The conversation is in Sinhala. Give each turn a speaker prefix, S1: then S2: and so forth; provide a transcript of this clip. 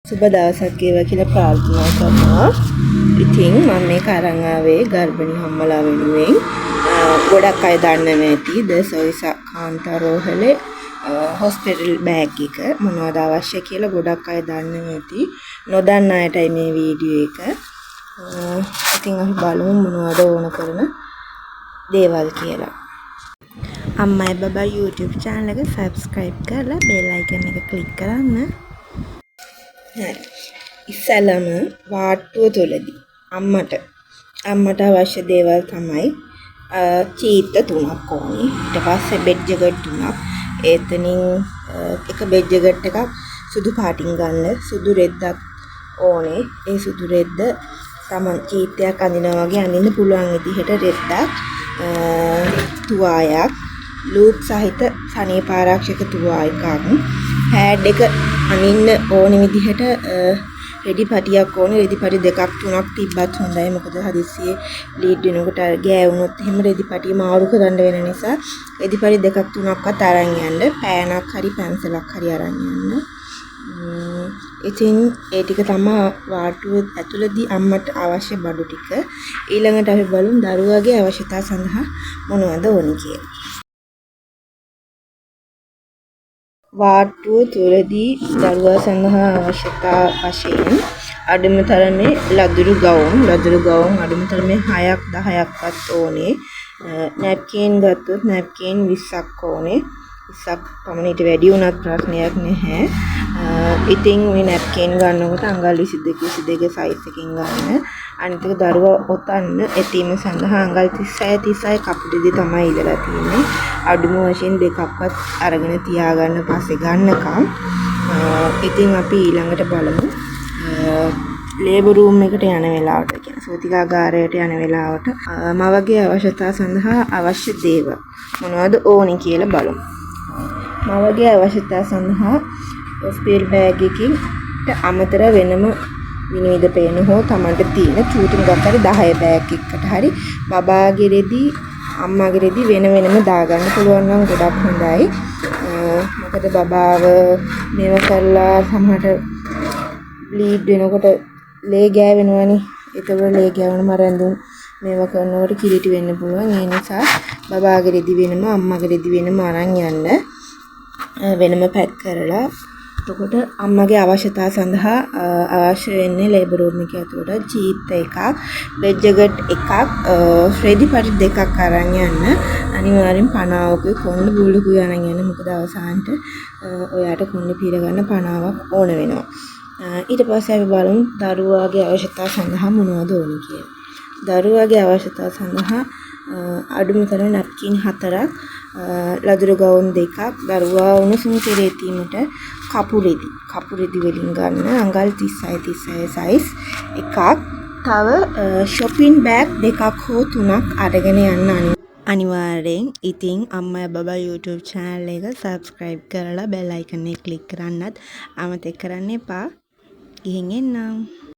S1: සුබ දවසක් වේවා කියලා ප්‍රාර්ථනා කරනවා. ඉතින් මම මේක අරන් ආවේ ගර්භණී අම්මලා වෙනුවෙන්. ගොඩක් අය දන්නව ඇති දසවිස කාන්තාරෝහලේ හොස්පිටල් බෑග් එක මොනවද අවශ්‍ය කියලා ගොඩක් අය දන්නව ඇති. නොදන්න අයටයි මේ වීඩියෝ එක. ඉතින් අපි බලමු මොනවද ඕන කරන දේවල් කියලා. අම්මයි බබා YouTube channel එක subscribe කරලා bell icon එක click කරන්න. ඉස්සලම වාට්ටුව තුලදී අම්මට අවශ්‍ය දේවල් තමයි චීත්ත 3ක් ඕනේ. ඊට පස්සේ බෙඩ් ජැකට් 3ක්. එතනින් එක බෙඩ් ජැකට් එකක් සුදු පාටින් ගන්න. සුදු රෙද්දක් ඕනේ. ඒ සුදු රෙද්ද තමන් චීත්තයක් අඳිනවා වගේ අඳින්න පුළුවන් විදිහට රෙද්දක්, තුවායක්, ලූප් සහිත සනීප ආරක්ෂක තුවා එකක්, පෑඩ් එක අනින්න ඕනේ විදිහට රෙදි පටියක් ඕනේ. රෙදි පටි 2ක් 3ක් තිබ්බත් හොඳයි. මොකද හදිස්සියේ බ්ලීඩ් වෙනකොට ගෑවුනොත් එහෙම රෙදි පටිය මාරු කරන්න වෙන නිසා රෙදි පටි 2ක් 3ක්වත් අරන් යන්න. පෑනක් හරි පැන්සලක් හරි අරන් යන්න. ඉතින් ඒ ටික තමයි වාට්ටුව ඇතුළේදී අම්මට අවශ්‍ය බඩු ටික. ඊළඟට අපි බලමු දරුවාගේ අවශ්‍යතා සඳහා මොනවද ඕනේ කියලා. වාට්ටුව තුලදී දරුවා සඳහා අවශ්‍යතා වශයෙන් අඩුම තරමේ ලදරු ගවුම් අඩුම තරමේ 6ක් 10ක්වත් ඕනේ. නැප්කින් ගත්තොත් නැප්කින් 20ක් ඕනේ. 20ක් පමණ ඊට වැඩි වුණත් ප්‍රශ්නයක් නැහැ. ඉතින් මේ නැප්කින් ගන්නකොට අඟල් 22 සයිස් එකකින් ගන්න. අනිත් එක දරුවා ඔතන්න ඇතීම සඳහා අඟල් 36 කපුටේදී තමයි ඉඳලා තියෙන්නේ. අඩුම වශයෙන් 2ක්වත් අරගෙන තියාගන්න පස්සේ ගන්නකම්. ඉතින් අපි ඊළඟට බලමු ලේබර් රූම් එකට යන වෙලාවට කියන සූතිකාගාරයට යන වෙලාවට මවගේ අවශ්‍යතා සඳහා අවශ්‍ය දේවල් මොනවද ඕනේ කියලා බලමු. මවගේ අවශ්‍යතා සඳහා හොස්පිටල් බෑග් එකකින් අමතර වෙනම විනිවිද පේන හෝ තමන්ට තියෙන චූටි ගත්තට 10 බෑග් එකකට හරි බබාගේ රෙදි අම්මාගේ රෙදි වෙනම දාගන්න පුළුවන් නම් ගොඩක් හොඳයි. මොකද බබාව මේව කරලා සමහරට බ්ලීඩ් වෙනකොට ලේ ගෑවෙනවනේ. ඒතකොට ලේ ගෑවුනම රැඳුම් මේව කරනකොට කිලිටි වෙන්න පුළුවන්. ඒ නිසා බබාගේ රෙදි වෙනම අම්මාගේ රෙදි වෙනම අරන් යන්න. වෙනම පැක් කරලා එතකොට අම්මගේ අවශ්‍යතා සඳහා අවශ්‍ය වෙන්නේ ලේබර් රූම් එකේ ඇතුළට චීත්ත එකක්, බෙඩ් ජැකට් එකක්, රෙදි පටි 2ක් අරන් යන්න. අනිවාර්යෙන් පනාවකුයි කොණ්ඩ බූලකුයි අරන් යන්න. මොකද අවසානට ඔයාට කොණ්ඩ පීර ගන්න පනාවක් ඕන වෙනවා. ඊට පස්සේ අපි බලමු දරුවාගේ අවශ්‍යතා සඳහා මොනවද ඕනේ කියලා. දරුවාගේ අවශ්‍යතා සඳහා අඩුම තරමේ නැප්කින් 4ක්, ලදරු ගවුම් 2ක්, දරුවා උණුසුම් කෙරෙතීමට කපු රෙදි වලින් ගන්න අඟල් 36 සයිස් එකක්, තව shopping bag 2ක් හෝ 3ක් අරගෙන යන්න අනිවාර්යෙන්. ඉතින් අම්මයි බබා YouTube channel එක subscribe කරලා bell icon එක click කරන්නත් අමතක කරන්න එපා. ගිහින් එන්නම්.